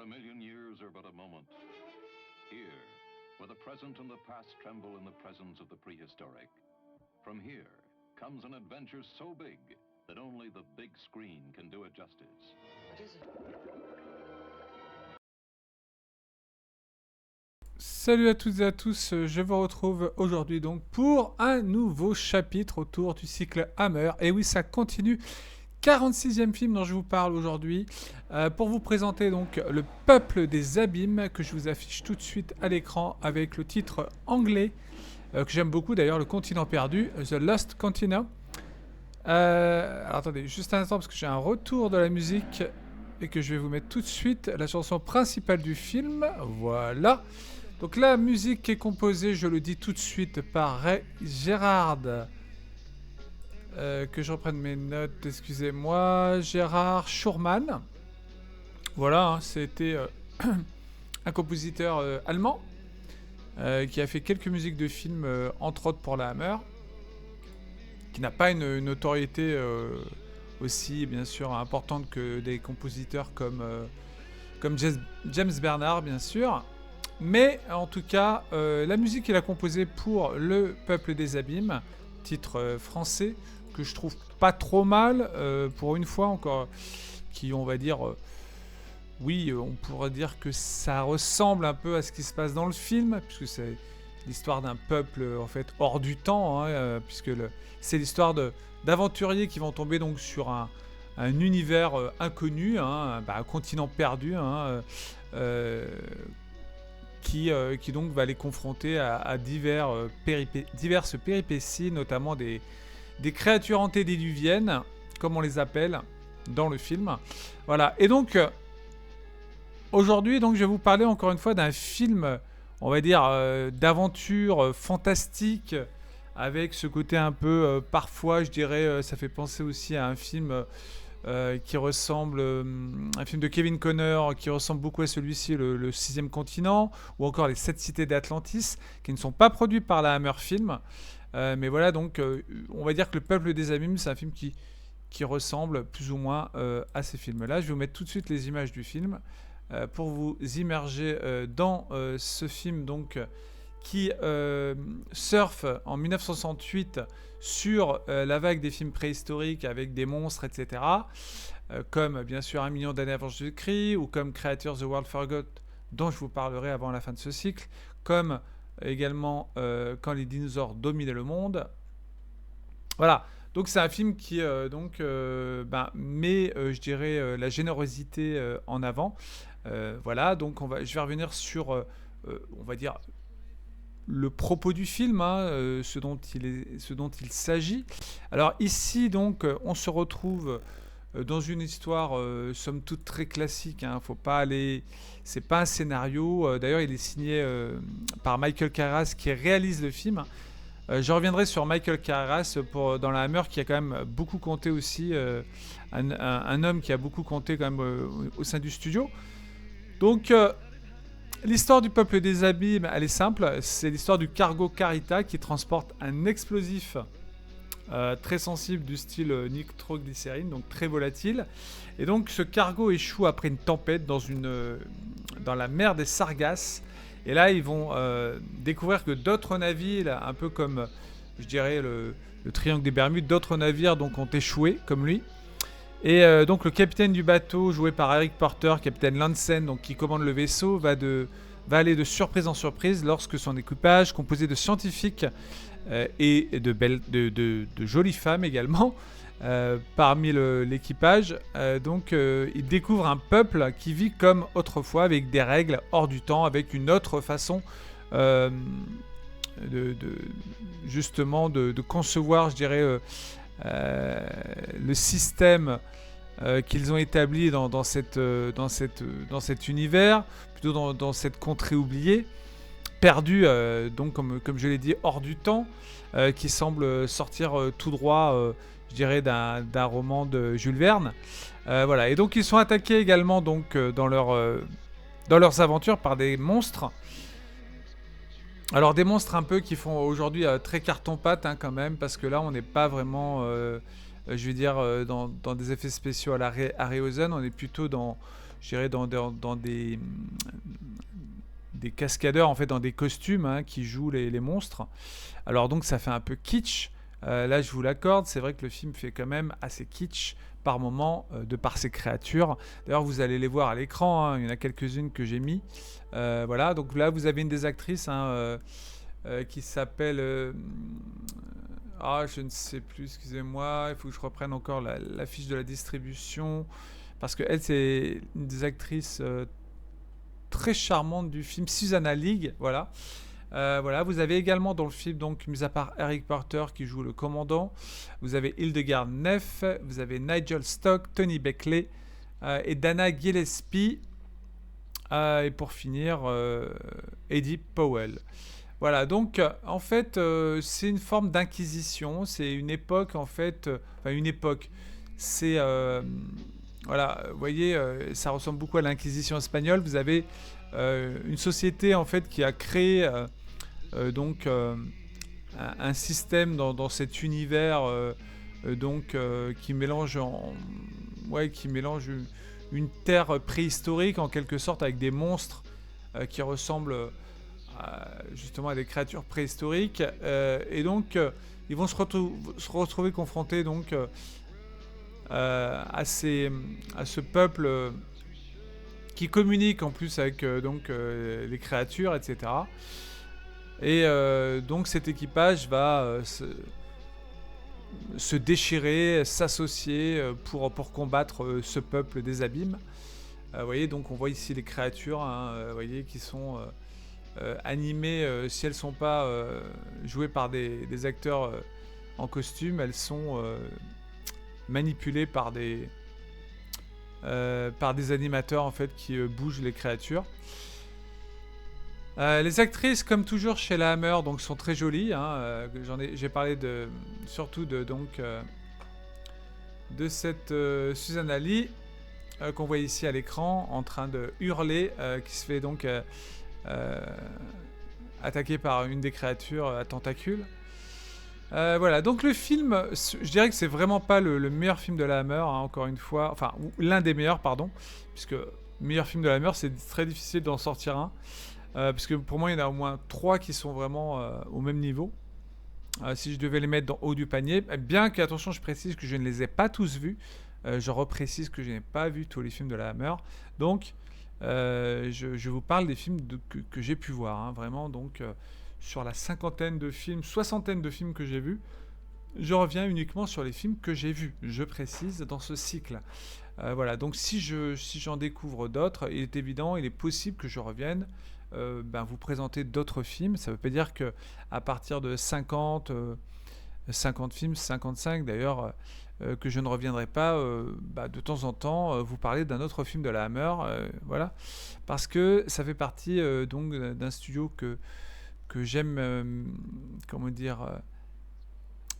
a million years are but a moment. Here, where the present and the past tremble in the presence of the prehistoric. From here comes an adventure so big that only the big screen can do it justice. What is it? Salut à toutes et à tous, je vous retrouve aujourd'hui donc pour un nouveau chapitre autour du cycle Hammer. Et oui, ça continue. 46e film dont je vous parle aujourd'hui pour vous présenter donc Le Peuple des Abîmes que je vous affiche tout de suite à l'écran avec le titre anglais que j'aime beaucoup d'ailleurs, Le Continent Perdu, The Lost Continent. Alors attendez juste un instant parce que j'ai un retour de la musique et que je vais vous mettre tout de suite la chanson principale du film. Voilà. Donc la musique est composée, je le dis tout de suite, par Ray Gérard. Que je reprenne mes notes, excusez-moi. Gérard Schurman. Voilà, hein, c'était un compositeur allemand qui a fait quelques musiques de films, entre autres pour la Hammer, qui n'a pas une notoriété aussi, bien sûr, importante que des compositeurs comme James Bernard, bien sûr. Mais en tout cas, la musique qu'il a composée pour Le Peuple des Abîmes, titre français, que je trouve pas trop mal, pour une fois encore, qui on va dire, oui, on pourrait dire que ça ressemble un peu à ce qui se passe dans le film, puisque c'est l'histoire d'un peuple en fait hors du temps, hein, puisque c'est l'histoire d'aventuriers qui vont tomber donc sur un univers inconnu, hein, un continent perdu, hein, qui donc va les confronter à diverses péripéties, notamment des créatures antédiluviennes, comme on les appelle dans le film. Voilà, et donc aujourd'hui, donc, je vais vous parler encore une fois d'un film, on va dire, d'aventure fantastique, avec ce côté un peu, parfois, je dirais, ça fait penser aussi à un film qui ressemble, un film de Kevin Connor qui ressemble beaucoup à celui-ci, le Sixième Continent, ou encore Les Sept Cités d'Atlantis, qui ne sont pas produits par la Hammer Film. Mais voilà, donc on va dire que Le Peuple des Abîmes, c'est un film qui ressemble plus ou moins à ces films-là. Je vais vous mettre tout de suite les images du film pour vous immerger dans ce film donc, qui surfe en 1968 sur la vague des films préhistoriques avec des monstres, etc. Comme bien sûr 1 million d'années avant Jésus-Christ, ou comme Creatures the World Forgot, dont je vous parlerai avant la fin de ce cycle, comme également Quand les dinosaures dominaient le monde. Voilà, donc c'est un film qui met, je dirais, la générosité en avant. Voilà, donc je vais revenir sur, on va dire, le propos du film, hein, ce dont il s'agit. Alors ici, donc, on se retrouve dans une histoire, somme toute très classique. Hein, faut pas aller, c'est pas un scénario. D'ailleurs, il est signé par Michael Carras, qui réalise le film. Je reviendrai sur Michael Carras dans la Hammer, qui a quand même beaucoup compté aussi, un homme qui a beaucoup compté quand même au sein du studio. Donc l'histoire du Peuple des Abîmes, elle est simple. C'est l'histoire du cargo Carita qui transporte un explosif très sensible du style nitroglycérine, donc très volatile. Et donc ce cargo échoue après une tempête dans la mer des Sargasses. Et là, ils vont découvrir que d'autres navires, un peu comme, je dirais, le triangle des Bermudes, d'autres navires donc, ont échoué, comme lui. Et donc le capitaine du bateau, joué par Eric Porter, capitaine Lansen, donc qui commande le vaisseau, va aller de surprise en surprise lorsque son équipage, composé de scientifiques et de jolies femmes également, parmi l'équipage, il découvre un peuple qui vit comme autrefois, avec des règles hors du temps, avec une autre façon justement de concevoir, je dirais, le système qu'ils ont établi dans cet univers, plutôt dans cette contrée oubliée, perdue, donc comme je l'ai dit, hors du temps, qui semble sortir tout droit, je dirais, d'un roman de Jules Verne. Voilà. Et donc ils sont attaqués également donc, dans leurs aventures par des monstres. Alors des monstres un peu qui font aujourd'hui très carton-pâte, hein, quand même, parce que là on n'est pas vraiment, je vais dire, dans des effets spéciaux à la Harryhausen, on est plutôt dans, je dirais dans des cascadeurs, en fait, dans des costumes, hein, qui jouent les monstres. Alors donc ça fait un peu kitsch. Là, je vous l'accorde, c'est vrai que le film fait quand même assez kitsch par moment, de par ses créatures. D'ailleurs, vous allez les voir à l'écran, hein, il y en a quelques-unes que j'ai mis. Voilà, donc là, vous avez une des actrices, hein, qui s'appelle... je ne sais plus, excusez-moi, il faut que je reprenne encore la fiche de la distribution. Parce qu'elle, c'est une des actrices très charmantes du film, Susanna League, voilà. Voilà, vous avez également dans le film, donc, mis à part Eric Porter qui joue le commandant, vous avez Hildegard Neff, vous avez Nigel Stock, Tony Beckley et Dana Gillespie. Et pour finir, Eddie Powell. Voilà, donc en fait, c'est une forme d'inquisition, c'est une époque en fait, une époque, c'est voilà, vous voyez, ça ressemble beaucoup à l'Inquisition espagnole. Vous avez une société en fait qui a créé donc un système dans cet univers qui mélange qui mélange une terre préhistorique en quelque sorte avec des monstres qui ressemblent justement à des créatures préhistoriques et donc ils vont se retrouver confrontés donc à ce peuple qui communique en plus avec les créatures, etc. Et donc cet équipage va se déchirer, s'associer pour combattre ce peuple des abîmes. Vous voyez, donc on voit ici les créatures, hein, vous voyez, qui sont animées, si elles ne sont pas jouées par des acteurs en costume, elles sont manipulées par des animateurs en fait qui bougent les créatures. Les actrices, comme toujours chez la Hammer, donc sont très jolies. Hein, j'ai parlé surtout de cette Susanna Lee qu'on voit ici à l'écran en train de hurler, qui se fait donc attaquer par une des créatures à tentacules. Voilà, donc le film, je dirais que c'est vraiment pas le meilleur film de la Hammer, hein, encore une fois, enfin l'un des meilleurs, pardon, puisque meilleur film de la Hammer, c'est très difficile d'en sortir un. Parce que pour moi, il y en a au moins 3 qui sont vraiment au même niveau. Si je devais les mettre dans haut du panier, bien que, attention, je précise que je ne les ai pas tous vus. Je reprécise que je n'ai pas vu tous les films de la Hammer. Donc, je vous parle des films que j'ai pu voir. Hein, vraiment, donc, sur la cinquantaine de films, soixantaine de films que j'ai vus, je reviens uniquement sur les films que j'ai vus. Je précise dans ce cycle. Voilà, donc si j'en découvre d'autres, il est évident, il est possible que je revienne vous présenter d'autres films. Ça ne veut pas dire que à partir de 50 films, 55 d'ailleurs, que je ne reviendrai pas de temps en temps vous parler d'un autre film de la Hammer, voilà, parce que ça fait partie donc d'un studio que j'aime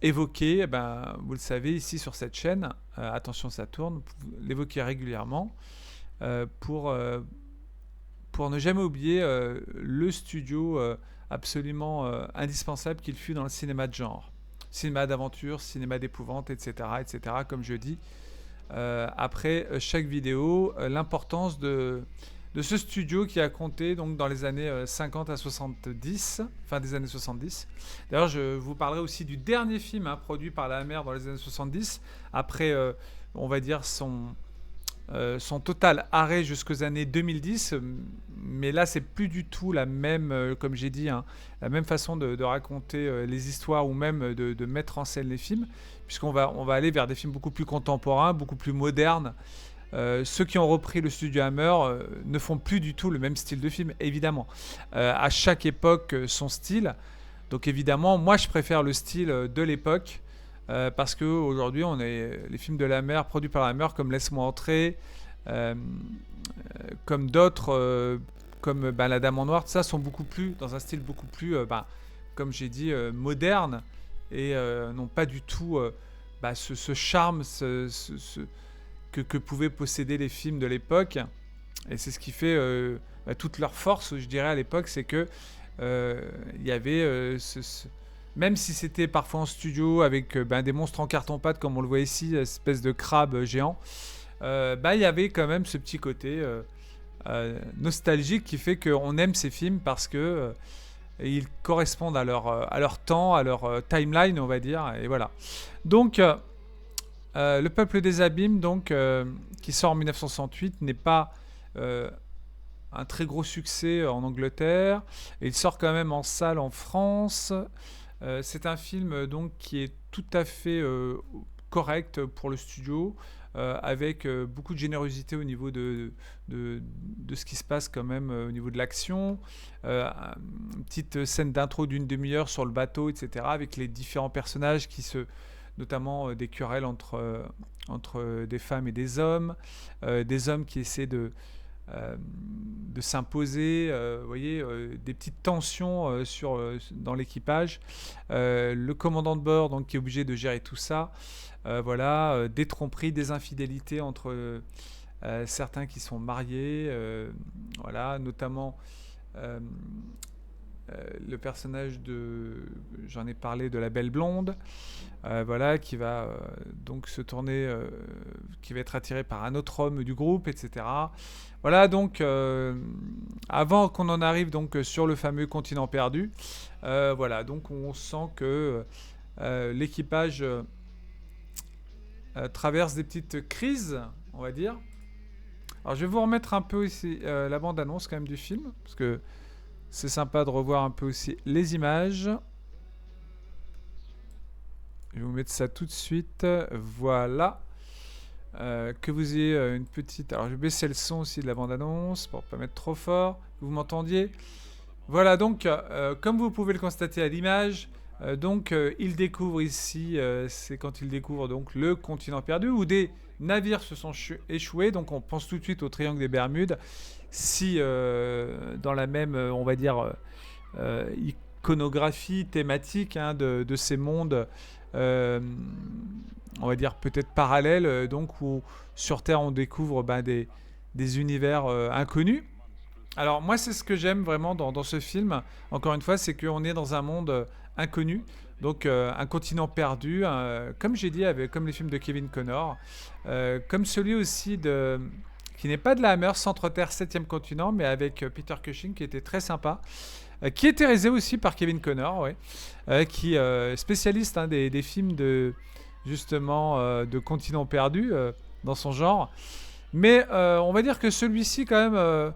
évoquer. Vous le savez, ici sur cette chaîne, attention ça tourne, vous l'évoquez régulièrement pour ne jamais oublier le studio absolument indispensable qu'il fut dans le cinéma de genre. Cinéma d'aventure, cinéma d'épouvante, etc., etc., comme je dis. Après chaque vidéo, l'importance de ce studio qui a compté donc, dans les années 50 à 70, fin des années 70. D'ailleurs, je vous parlerai aussi du dernier film produit par la Hammer dans les années 70, après, on va dire, son total arrêt jusqu'aux années 2010, mais là c'est plus du tout la même, comme j'ai dit, hein, la même façon de raconter les histoires ou même de mettre en scène les films, puisqu'on va aller vers des films beaucoup plus contemporains, beaucoup plus modernes. Ceux qui ont repris le studio Hammer ne font plus du tout le même style de film, évidemment. À chaque époque, son style. Donc évidemment, moi je préfère le style de l'époque. Parce qu'aujourd'hui, les films de la Hammer, produits par la Hammer, comme Laisse-moi entrer, comme d'autres, comme La Dame en Noir, tout ça, sont beaucoup plus, dans un style beaucoup plus, comme j'ai dit, moderne, et n'ont pas du tout ce charme que pouvaient posséder les films de l'époque. Et c'est ce qui fait toute leur force, je dirais, à l'époque, c'est que il y avait même si c'était parfois en studio avec des monstres en carton-pâte comme on le voit ici, espèce de crabe géant, il y avait quand même ce petit côté nostalgique qui fait qu'on aime ces films parce que ils correspondent à leur temps, à leur timeline, on va dire, et voilà. Donc, Le Peuple des Abîmes, donc, qui sort en 1968, n'est pas un très gros succès en Angleterre. Et il sort quand même en salle en France. C'est un film donc qui est tout à fait correct pour le studio, avec beaucoup de générosité au niveau de ce qui se passe quand même au niveau de l'action. Une petite scène d'intro d'une demi-heure sur le bateau, etc., avec les différents personnages notamment des querelles entre des femmes et des hommes qui essaient de s'imposer, vous voyez, des petites tensions dans l'équipage. Le commandant de bord donc, qui est obligé de gérer tout ça. Voilà, des tromperies, des infidélités entre certains qui sont mariés, voilà, notamment euh, le personnage j'en ai parlé, de la belle blonde, voilà, qui va donc se tourner, qui va être attiré par un autre homme du groupe, etc. Voilà, donc avant qu'on en arrive donc sur le fameux continent perdu, voilà, donc on sent que l'équipage traverse des petites crises, on va dire. Alors je vais vous remettre un peu ici la bande-annonce quand même du film, parce que c'est sympa de revoir un peu aussi les images. Je vais vous mettre ça tout de suite. Voilà. Que vous ayez une petite... Alors je vais baisser le son aussi de la bande-annonce pour ne pas mettre trop fort. Que vous m'entendiez. Voilà, donc comme vous pouvez le constater à l'image, il découvre ici, c'est quand il découvre donc le continent perdu, où des navires se sont échoués. Donc on pense tout de suite au triangle des Bermudes. Si dans la même, on va dire, iconographie thématique de ces mondes, on va dire peut-être parallèles, donc où sur Terre on découvre des univers inconnus. Alors moi c'est ce que j'aime vraiment dans ce film, encore une fois, c'est qu'on est dans un monde inconnu, donc un continent perdu, comme j'ai dit, comme les films de Kevin Connor, comme celui aussi qui n'est pas de la Hammer, Centre-Terre 7e continent, mais avec Peter Cushing, qui était très sympa, qui était réalisé aussi par Kevin Connor, ouais, qui est spécialiste des films justement de continent perdu dans son genre. Mais on va dire que celui-ci quand même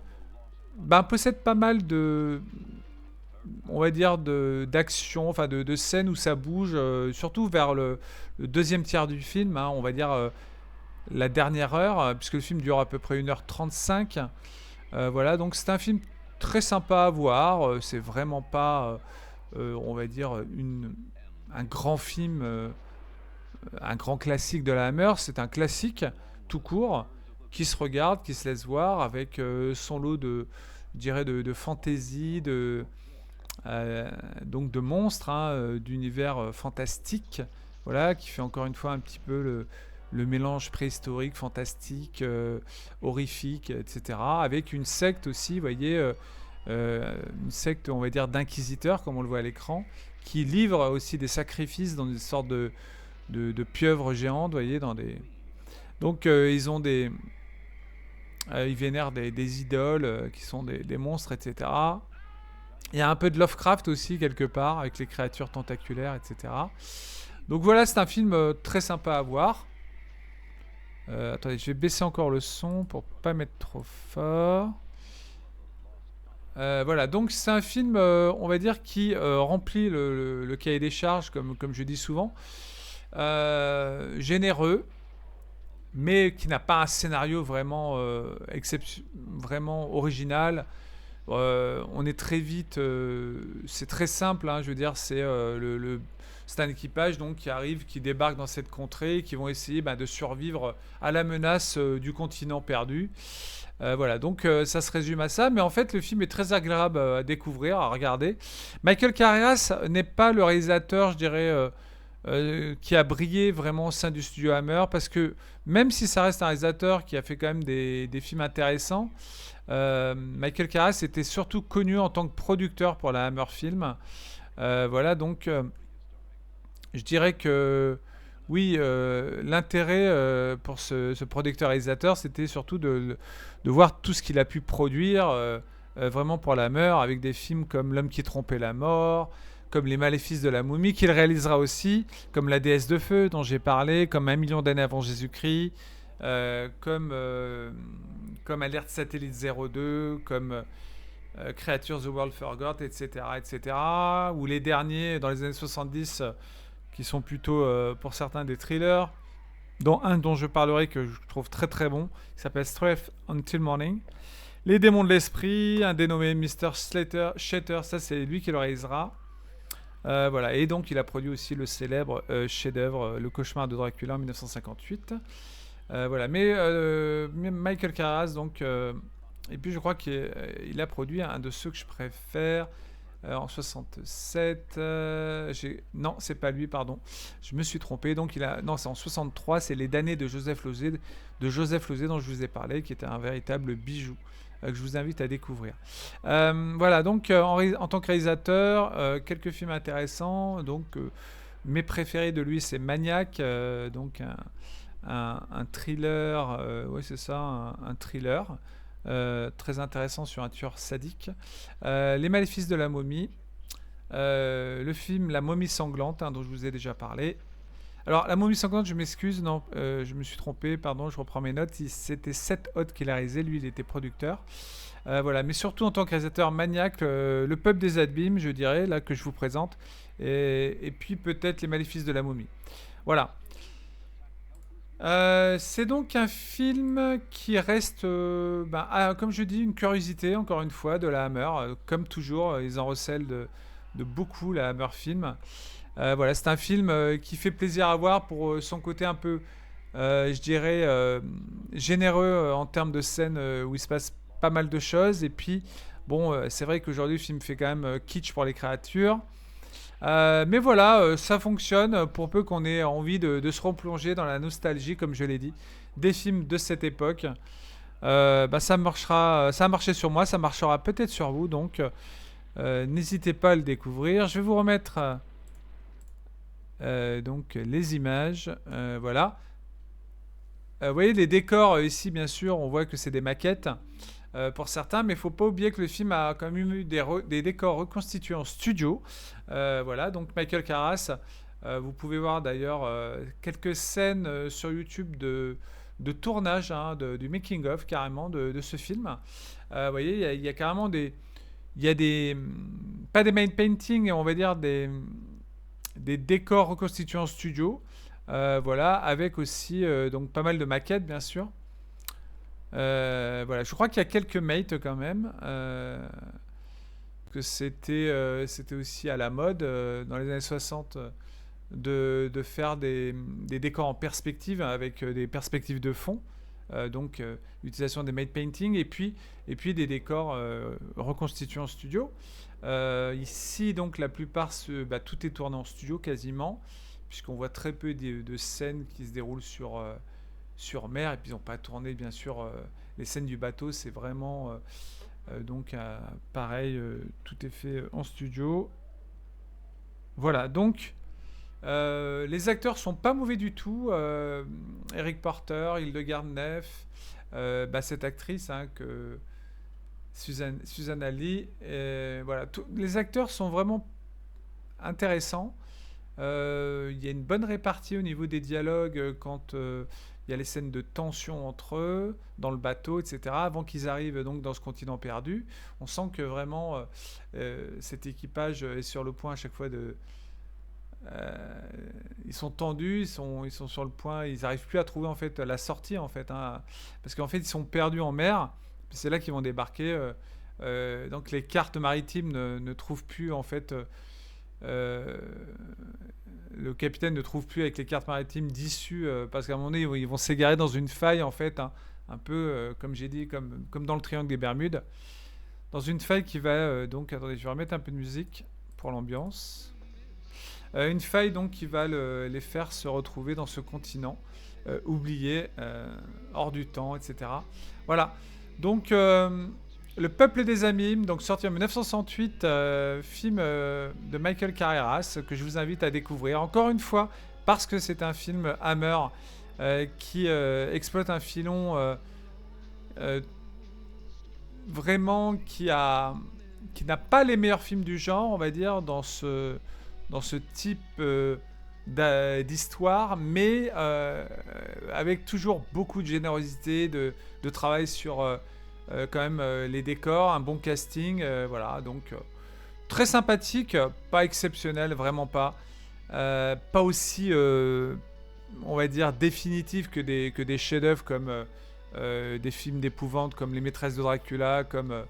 possède pas mal on va dire d'action, enfin de scènes où ça bouge, surtout vers le deuxième tiers du film, hein, on va dire la dernière heure, puisque le film dure à peu près 1h35. Voilà, donc c'est un film très sympa à voir. C'est vraiment pas, on va dire, un grand film, un grand classique de la Hammer. C'est un classique tout court qui se regarde, qui se laisse voir avec son lot je dirais, de fantaisie, donc de monstres, hein, d'univers fantastique. Voilà, qui fait encore une fois un petit peu le mélange préhistorique, fantastique, horrifique, etc. Avec une secte aussi, vous voyez, une secte, on va dire, d'inquisiteurs, comme on le voit à l'écran, qui livre aussi des sacrifices dans des sortes de pieuvres géantes, vous voyez, Donc, ils ont ils vénèrent des idoles qui sont des monstres, etc. Il y a un peu de Lovecraft aussi, quelque part, avec les créatures tentaculaires, etc. Donc voilà, c'est un film très sympa à voir. Attendez, je vais baisser encore le son pour pas mettre trop fort. Voilà, donc c'est un film, on va dire, qui remplit le cahier des charges, comme je dis souvent. Généreux, mais qui n'a pas un scénario vraiment, vraiment original. On est très vite... c'est très simple, hein, je veux dire, c'est c'est un équipage donc, qui débarque dans cette contrée, qui vont essayer de survivre à la menace du continent perdu. Voilà, donc ça se résume à ça, mais en fait le film est très agréable à découvrir, à regarder. Michael Carrias n'est pas le réalisateur, je dirais, qui a brillé vraiment au sein du studio Hammer, parce que même si ça reste un réalisateur qui a fait quand même des films intéressants, Michael Carrias était surtout connu en tant que producteur pour la Hammer Film. Voilà, donc je dirais que oui, l'intérêt pour ce producteur-réalisateur, c'était surtout de voir tout ce qu'il a pu produire vraiment pour la Hammer, avec des films comme L'homme qui trompait la mort, comme Les maléfices de la momie, qu'il réalisera aussi, comme La déesse de feu dont j'ai parlé, comme Un million d'années avant Jésus-Christ, comme Alerte satellite 02, comme Creatures the World Forgot, etc., etc. Ou les derniers, dans les années 70, qui sont plutôt, pour certains, des thrillers, dont un dont je parlerai que je trouve très très bon, qui s'appelle Strife Until Morning. Les démons de l'esprit, un dénommé Mr. Shatter, ça c'est lui qui le réalisera. Voilà, et donc il a produit aussi le célèbre chef-d'œuvre Le cauchemar de Dracula en 1958. Voilà, mais Michael Carras, donc, et puis je crois qu'il a produit un de ceux que je préfère. En 67, non, c'est pas lui, pardon. Je me suis trompé. Donc non, c'est en 63. C'est Les damnés de Joseph Losey, dont je vous ai parlé, qui était un véritable bijou que je vous invite à découvrir. Voilà. Donc en tant que réalisateur, quelques films intéressants. Donc mes préférés de lui, c'est Maniac, donc un thriller. Oui, c'est ça, un thriller. Très intéressant sur un tueur sadique. Les maléfices de la momie. Le film La momie sanglante, dont je vous ai déjà parlé. Alors, La momie sanglante, je m'excuse, non, je me suis trompé, pardon, je reprends mes notes. C'était Seth Hott qui l'a réalisé, lui, il était producteur. Voilà, mais surtout en tant que réalisateur maniaque, le peuple des abîmes, je dirais, là, que je vous présente. Et puis peut-être Les maléfices de la momie. Voilà. C'est donc un film qui reste, comme je dis, une curiosité, encore une fois, de la Hammer. Comme toujours, ils en recèlent de beaucoup, la Hammer Film. Voilà, c'est un film qui fait plaisir à voir pour son côté un peu, je dirais, généreux en termes de scènes où il se passe pas mal de choses. Et puis, bon, c'est vrai qu'aujourd'hui, le film fait quand même kitsch pour les créatures. Mais voilà, ça fonctionne pour peu qu'on ait envie de se replonger dans la nostalgie, comme je l'ai dit, des films de cette époque. Ça marchera, ça a marché sur moi, ça marchera peut-être sur vous, donc n'hésitez pas à le découvrir. Je vais vous remettre donc les images, voilà. Vous voyez les décors ici, bien sûr, on voit que c'est des maquettes. Pour certains, mais il ne faut pas oublier que le film a quand même eu des décors reconstitués en studio. Voilà, donc Michael Carras, vous pouvez voir d'ailleurs quelques scènes sur YouTube de tournage, du making-of carrément de ce film. Vous voyez, il y a carrément des... Il y a des... Pas des main paintings, on va dire des décors reconstitués en studio. Voilà, avec aussi donc pas mal de maquettes, bien sûr. Voilà, je crois qu'il y a quelques mates quand même. Que c'était aussi à la mode dans les années 60 de faire des décors en perspective avec des perspectives de fond. Donc l'utilisation des matte painting et puis des décors reconstitués en studio. Ici donc la plupart tout est tourné en studio quasiment, puisqu'on voit très peu de scènes qui se déroulent sur mer, et puis ils n'ont pas tourné bien sûr les scènes du bateau, c'est vraiment donc pareil, tout est fait en studio. Voilà, donc les acteurs sont pas mauvais du tout. Eric Porter, Hildegard Neff, cette actrice que Susanna Lee, voilà, les acteurs sont vraiment intéressants. Il y a une bonne répartie au niveau des dialogues quand il y a les scènes de tension entre eux, dans le bateau, etc. Avant qu'ils arrivent donc dans ce continent perdu. On sent que vraiment cet équipage est sur le point à chaque fois de... ils sont tendus, ils sont sur le point, ils n'arrivent plus à trouver en fait la sortie en fait, parce qu'en fait ils sont perdus en mer. C'est là qu'ils vont débarquer. Donc les cartes maritimes ne trouvent plus en fait... le capitaine ne trouve plus avec les cartes maritimes d'issue parce qu'à un moment donné ils vont s'égarer dans une faille en fait, un peu comme j'ai dit, comme dans le triangle des Bermudes, dans une faille qui va donc, attendez, je vais remettre un peu de musique pour l'ambiance. Une faille donc qui va les faire se retrouver dans ce continent oublié, hors du temps, etc. Voilà, donc Le peuple des abîmes, donc sorti en 1968, film de Michael Carreras que je vous invite à découvrir. Encore une fois, parce que c'est un film Hammer qui exploite un filon vraiment qui n'a pas les meilleurs films du genre, on va dire, dans ce type d'histoire, mais avec toujours beaucoup de générosité, de travail sur quand même les décors, un bon casting, voilà, donc très sympathique, pas exceptionnel, vraiment pas. Pas aussi, on va dire, définitif que des chefs-d'œuvre comme des films d'épouvante comme Les Maîtresses de Dracula, comme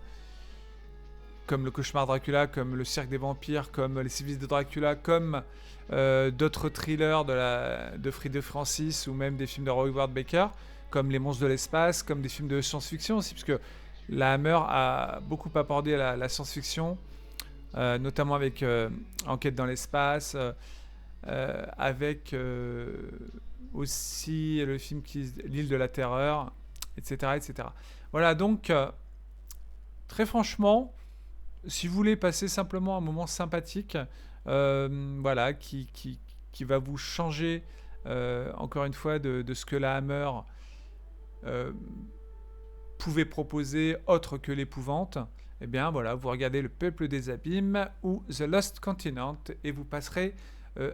Le Cauchemar de Dracula, comme Le Cirque des Vampires, comme Les Sévices de Dracula, comme d'autres thrillers de Friedrich Francis, ou même des films de Roy Howard Baker, comme Les Monstres de l'espace, comme des films de science-fiction aussi, parce que la Hammer a beaucoup apporté la science-fiction, notamment avec Enquête dans l'espace, avec aussi le film L'île de la terreur, etc. etc. Voilà, donc très franchement, si vous voulez passer simplement un moment sympathique, voilà, qui va vous changer encore une fois de ce que la Hammer pouvait proposer autre que l'épouvante, eh bien voilà, vous regardez Le Peuple des Abîmes ou The Lost Continent et vous passerez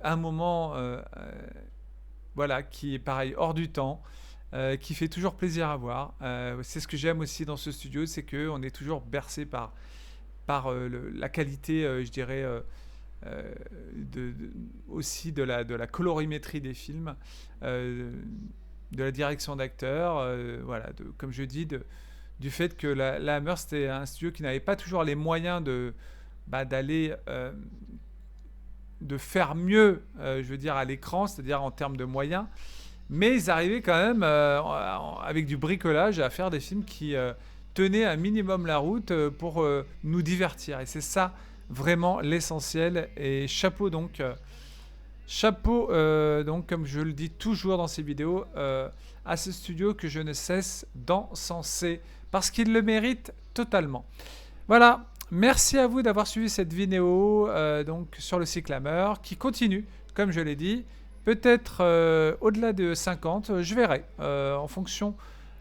un moment voilà, qui est pareil, hors du temps, qui fait toujours plaisir à voir. C'est ce que j'aime aussi dans ce studio, c'est qu'on est toujours bercé par la qualité, je dirais, aussi de la colorimétrie des films, de la direction d'acteurs, voilà, comme je dis, du fait que la Hammer, c'était un studio qui n'avait pas toujours les moyens d'aller de faire mieux, je veux dire, à l'écran, c'est-à-dire en termes de moyens, mais ils arrivaient quand même avec du bricolage à faire des films qui tenaient un minimum la route pour nous divertir, et c'est ça vraiment l'essentiel. Et chapeau donc comme je le dis toujours dans ces vidéos, à ce studio que je ne cesse d'encenser parce qu'il le mérite totalement. Voilà, merci à vous d'avoir suivi cette vidéo donc sur le cycle Hammer qui continue, comme je l'ai dit, peut-être au-delà de 50, je verrai en fonction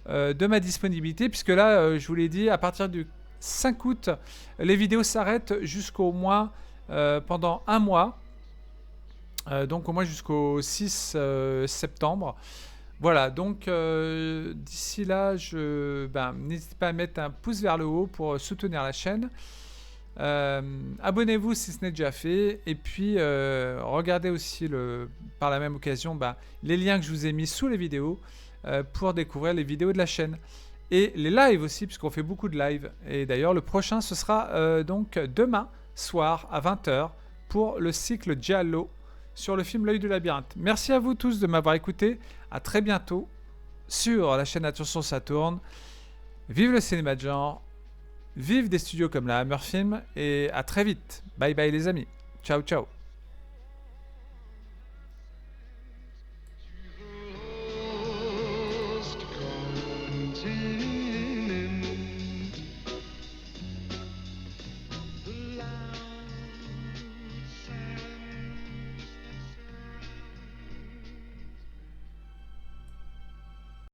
de ma disponibilité, puisque là, je vous l'ai dit, à partir du 5 août, les vidéos s'arrêtent jusqu'au moins pendant un mois, donc au moins jusqu'au 6 septembre. Voilà, donc d'ici là, n'hésitez pas à mettre un pouce vers le haut pour soutenir la chaîne. Abonnez-vous si ce n'est déjà fait. Et puis, regardez aussi par la même occasion les liens que je vous ai mis sous les vidéos pour découvrir les vidéos de la chaîne. Et les lives aussi, puisqu'on fait beaucoup de lives. Et d'ailleurs, le prochain, ce sera donc demain soir à 20h pour le cycle Giallo sur le film L'œil du labyrinthe. Merci à vous tous de m'avoir écouté. À très bientôt sur la chaîne Attention ça tourne. Vive le cinéma de genre. Vive des studios comme la Hammer Film. Et à très vite. Bye bye les amis. Ciao ciao.